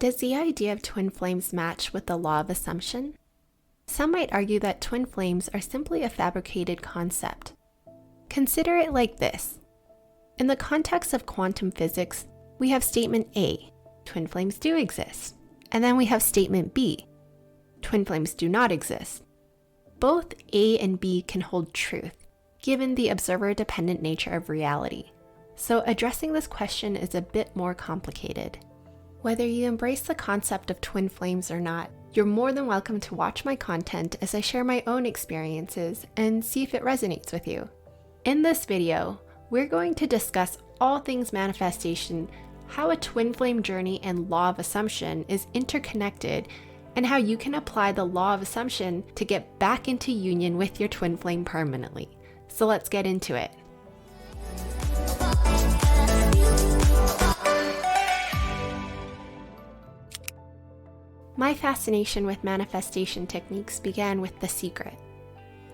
Does the idea of twin flames match with the law of assumption? Some might argue that twin flames are simply a fabricated concept. Consider it like this. In the context of quantum physics, we have statement A, twin flames do exist. And then we have statement B, twin flames do not exist. Both A and B can hold truth, given the observer-dependent nature of reality. So addressing this question is a bit more complicated. Whether you embrace the concept of twin flames or not, you're more than welcome to watch my content as I share my own experiences and see if it resonates with you. In this video, we're going to discuss all things manifestation, how a twin flame journey and law of assumption is interconnected, and how you can apply the law of assumption to get back into union with your twin flame permanently. So let's get into it. My fascination with manifestation techniques began with The Secret,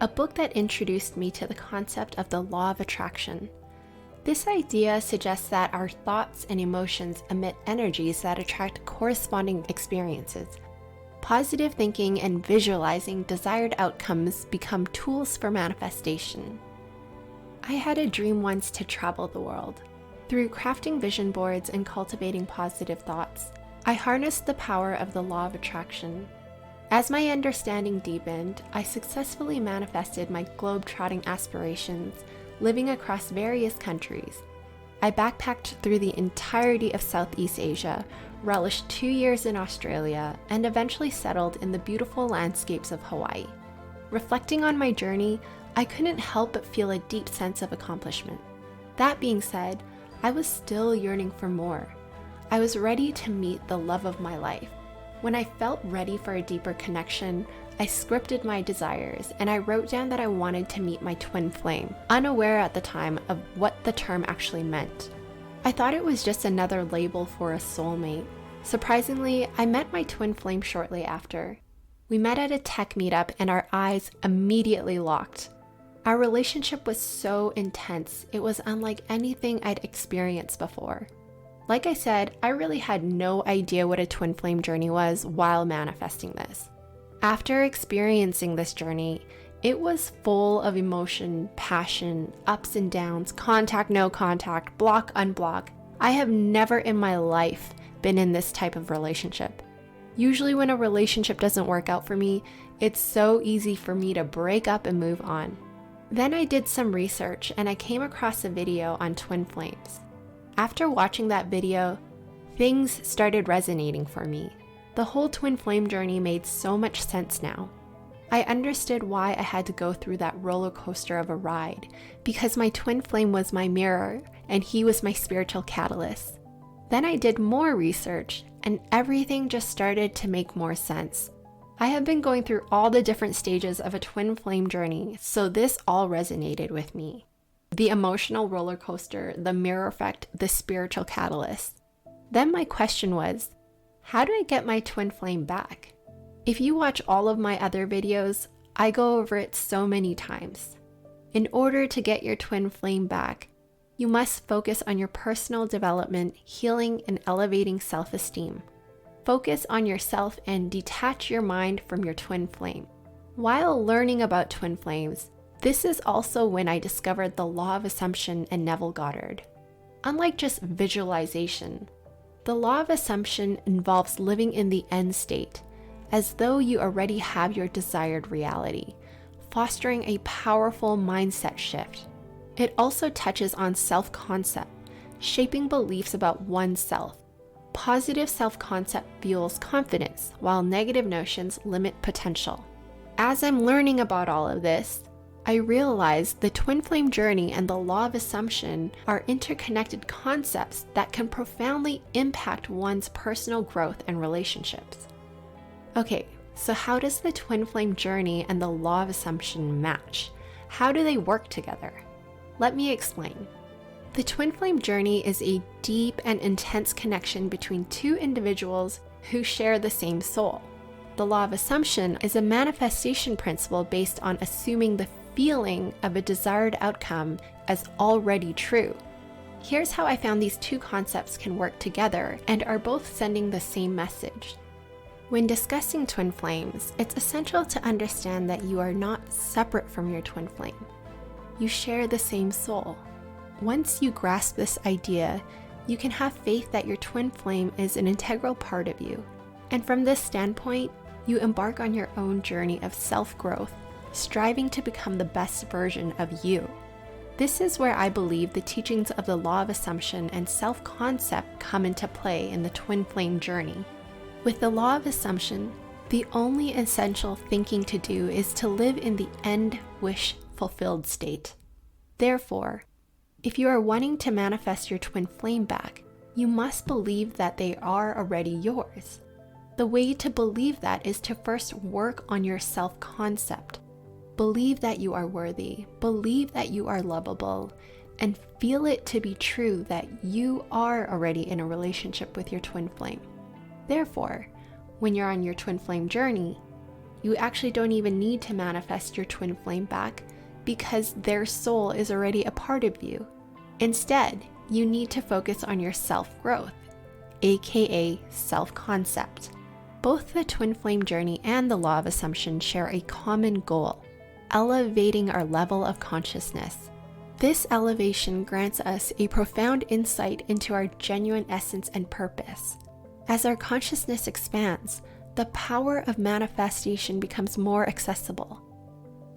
a book that introduced me to the concept of the law of attraction. This idea suggests that our thoughts and emotions emit energies that attract corresponding experiences. Positive thinking and visualizing desired outcomes become tools for manifestation. I had a dream once to travel the world. Through crafting vision boards and cultivating positive thoughts, I harnessed the power of the law of attraction. As my understanding deepened, I successfully manifested my globe-trotting aspirations, living across various countries. I backpacked through the entirety of Southeast Asia, relished 2 years in Australia, and eventually settled in the beautiful landscapes of Hawaii. Reflecting on my journey, I couldn't help but feel a deep sense of accomplishment. That being said, I was still yearning for more. I was ready to meet the love of my life. When I felt ready for a deeper connection, I scripted my desires and I wrote down that I wanted to meet my twin flame, unaware at the time of what the term actually meant. I thought it was just another label for a soulmate. Surprisingly, I met my twin flame shortly after. We met at a tech meetup and our eyes immediately locked. Our relationship was so intense, it was unlike anything I'd experienced before. Like I said, I really had no idea what a twin flame journey was while manifesting this. After experiencing this journey, it was full of emotion, passion, ups and downs, contact, no contact, block, unblock. I have never in my life been in this type of relationship. Usually when a relationship doesn't work out for me, it's so easy for me to break up and move on. Then I did some research and I came across a video on twin flames. After watching that video, things started resonating for me. The whole twin flame journey made so much sense now. I understood why I had to go through that roller coaster of a ride, because my twin flame was my mirror and he was my spiritual catalyst. Then I did more research and everything just started to make more sense. I have been going through all the different stages of a twin flame journey, so this all resonated with me. The emotional roller coaster, the mirror effect, the spiritual catalyst. Then my question was, how do I get my twin flame back? If you watch all of my other videos, I go over it so many times. In order to get your twin flame back, you must focus on your personal development, healing, and elevating self-esteem. Focus on yourself and detach your mind from your twin flame. While learning about twin flames, this is also when I discovered the law of assumption and Neville Goddard. Unlike just visualization, the law of assumption involves living in the end state, as though you already have your desired reality, fostering a powerful mindset shift. It also touches on self-concept, shaping beliefs about oneself. Positive self-concept fuels confidence, while negative notions limit potential. As I'm learning about all of this, I realized the twin flame journey and the law of assumption are interconnected concepts that can profoundly impact one's personal growth and relationships. Okay, so how does the twin flame journey and the law of assumption match? How do they work together? Let me explain. The twin flame journey is a deep and intense connection between two individuals who share the same soul. The law of assumption is a manifestation principle based on assuming the feeling of a desired outcome as already true. Here's how I found these two concepts can work together and are both sending the same message. When discussing twin flames, it's essential to understand that you are not separate from your twin flame. You share the same soul. Once you grasp this idea, you can have faith that your twin flame is an integral part of you. And from this standpoint, you embark on your own journey of self-growth, striving to become the best version of you. This is where I believe the teachings of the law of assumption and self-concept come into play in the twin flame journey. With the law of assumption, the only essential thinking to do is to live in the end wish fulfilled state. Therefore, if you are wanting to manifest your twin flame back, you must believe that they are already yours. The way to believe that is to first work on your self-concept. Believe that you are worthy, believe that you are lovable, and feel it to be true that you are already in a relationship with your twin flame. Therefore, when you're on your twin flame journey, you actually don't even need to manifest your twin flame back because their soul is already a part of you. Instead, you need to focus on your self-growth, aka self-concept. Both the twin flame journey and the law of assumption share a common goal: elevating our level of consciousness. This elevation grants us a profound insight into our genuine essence and purpose. As our consciousness expands, the power of manifestation becomes more accessible.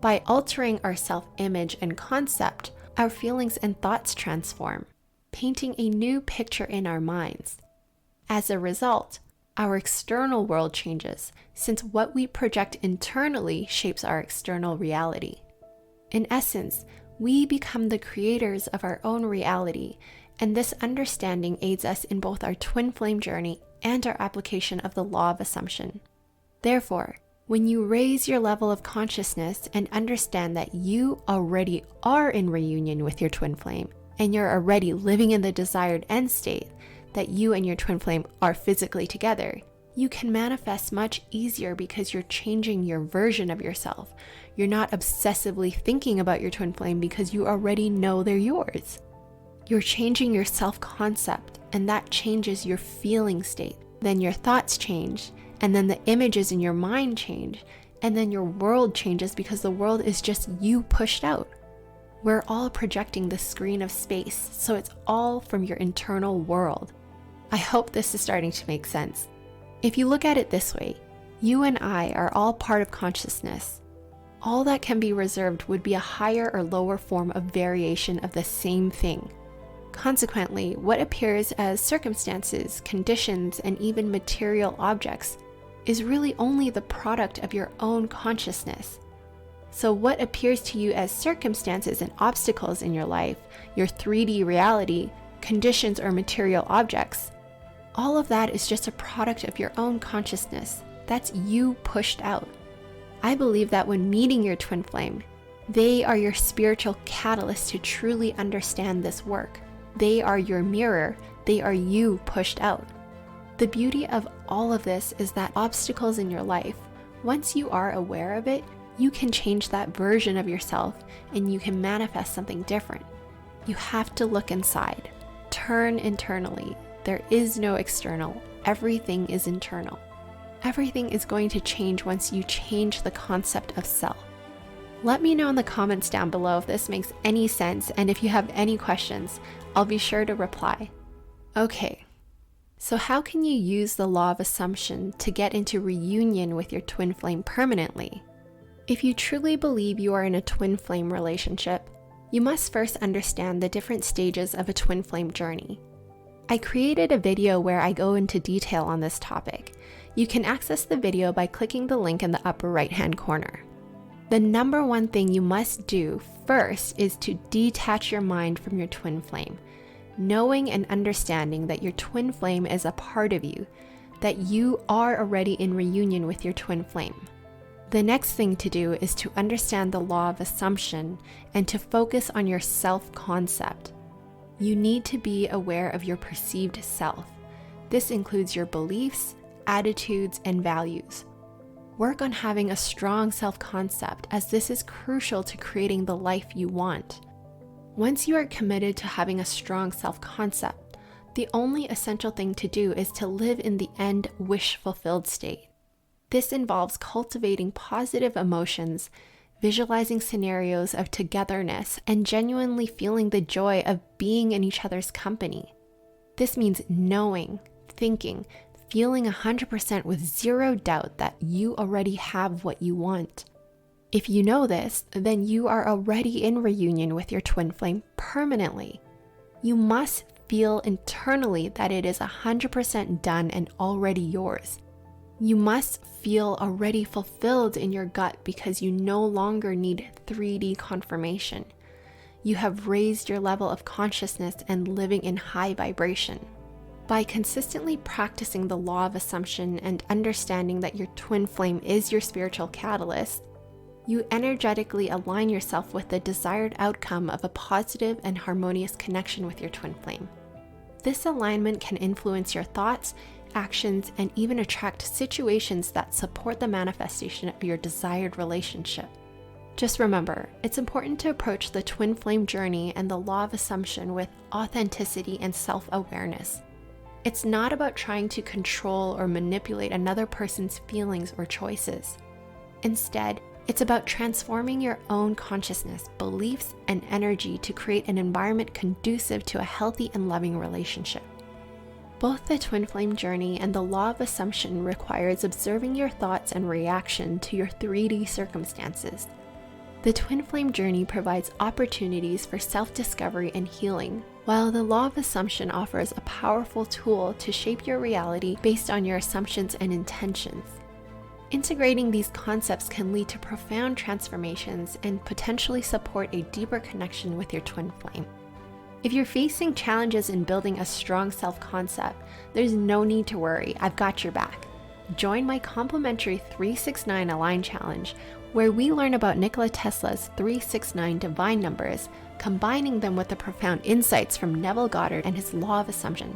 By altering our self-image and concept, our feelings and thoughts transform, painting a new picture in our minds. As a result, our external world changes, since what we project internally shapes our external reality. In essence, we become the creators of our own reality, and this understanding aids us in both our twin flame journey and our application of the law of assumption. Therefore, when you raise your level of consciousness and understand that you already are in reunion with your twin flame, and you're already living in the desired end state, that you and your twin flame are physically together, you can manifest much easier because you're changing your version of yourself. You're not obsessively thinking about your twin flame because you already know they're yours. You're changing your self-concept, and that changes your feeling state. Then your thoughts change, and then the images in your mind change, and then your world changes because the world is just you pushed out. We're all projecting the screen of space, so it's all from your internal world. I hope this is starting to make sense. If you look at it this way, you and I are all part of consciousness. All that can be reserved would be a higher or lower form of variation of the same thing. Consequently, what appears as circumstances, conditions, and even material objects is really only the product of your own consciousness. So what appears to you as circumstances and obstacles in your life, your 3D reality, conditions, or material objects, all of that is just a product of your own consciousness. That's you pushed out. I believe that when meeting your twin flame, they are your spiritual catalyst to truly understand this work. They are your mirror. They are you pushed out. The beauty of all of this is that obstacles in your life, once you are aware of it, you can change that version of yourself and you can manifest something different. You have to look inside. Turn internally. There is no external. Everything is internal. Everything is going to change once you change the concept of self. Let me know in the comments down below if this makes any sense, and if you have any questions, I'll be sure to reply. Okay, so how can you use the law of assumption to get into reunion with your twin flame permanently? If you truly believe you are in a twin flame relationship, you must first understand the different stages of a twin flame journey. I created a video where I go into detail on this topic. You can access the video by clicking the link in the upper right-hand corner. The number one thing you must do first is to detach your mind from your twin flame, knowing and understanding that your twin flame is a part of you, that you are already in reunion with your twin flame. The next thing to do is to understand the law of assumption and to focus on your self-concept. You need to be aware of your perceived self. This includes your beliefs, attitudes, and values. Work on having a strong self-concept, as this is crucial to creating the life you want. Once you are committed to having a strong self-concept, the only essential thing to do is to live in the end wish-fulfilled state. This involves cultivating positive emotions, visualizing scenarios of togetherness, and genuinely feeling the joy of being in each other's company. This means knowing, thinking, feeling 100% with zero doubt that you already have what you want. If you know this, then you are already in reunion with your twin flame permanently. You must feel internally that it is 100% done and already yours. You must feel already fulfilled in your gut because you no longer need 3D confirmation. You have raised your level of consciousness and living in high vibration. By consistently practicing the law of assumption and understanding that your twin flame is your spiritual catalyst, you energetically align yourself with the desired outcome of a positive and harmonious connection with your twin flame. This alignment can influence your thoughts, actions, and even attract situations that support the manifestation of your desired relationship. Just remember, it's important to approach the twin flame journey and the law of assumption with authenticity and self-awareness. It's not about trying to control or manipulate another person's feelings or choices. Instead, it's about transforming your own consciousness, beliefs, and energy to create an environment conducive to a healthy and loving relationship. Both the twin flame journey and the law of assumption requires observing your thoughts and reaction to your 3D circumstances. The twin flame journey provides opportunities for self-discovery and healing, while the law of assumption offers a powerful tool to shape your reality based on your assumptions and intentions. Integrating these concepts can lead to profound transformations and potentially support a deeper connection with your twin flame. If you're facing challenges in building a strong self-concept, there's no need to worry, I've got your back. Join my complimentary 369 Align Challenge, where we learn about Nikola Tesla's 369 divine numbers, combining them with the profound insights from Neville Goddard and his law of assumption.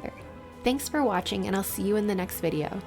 Thanks for watching, and I'll see you in the next video.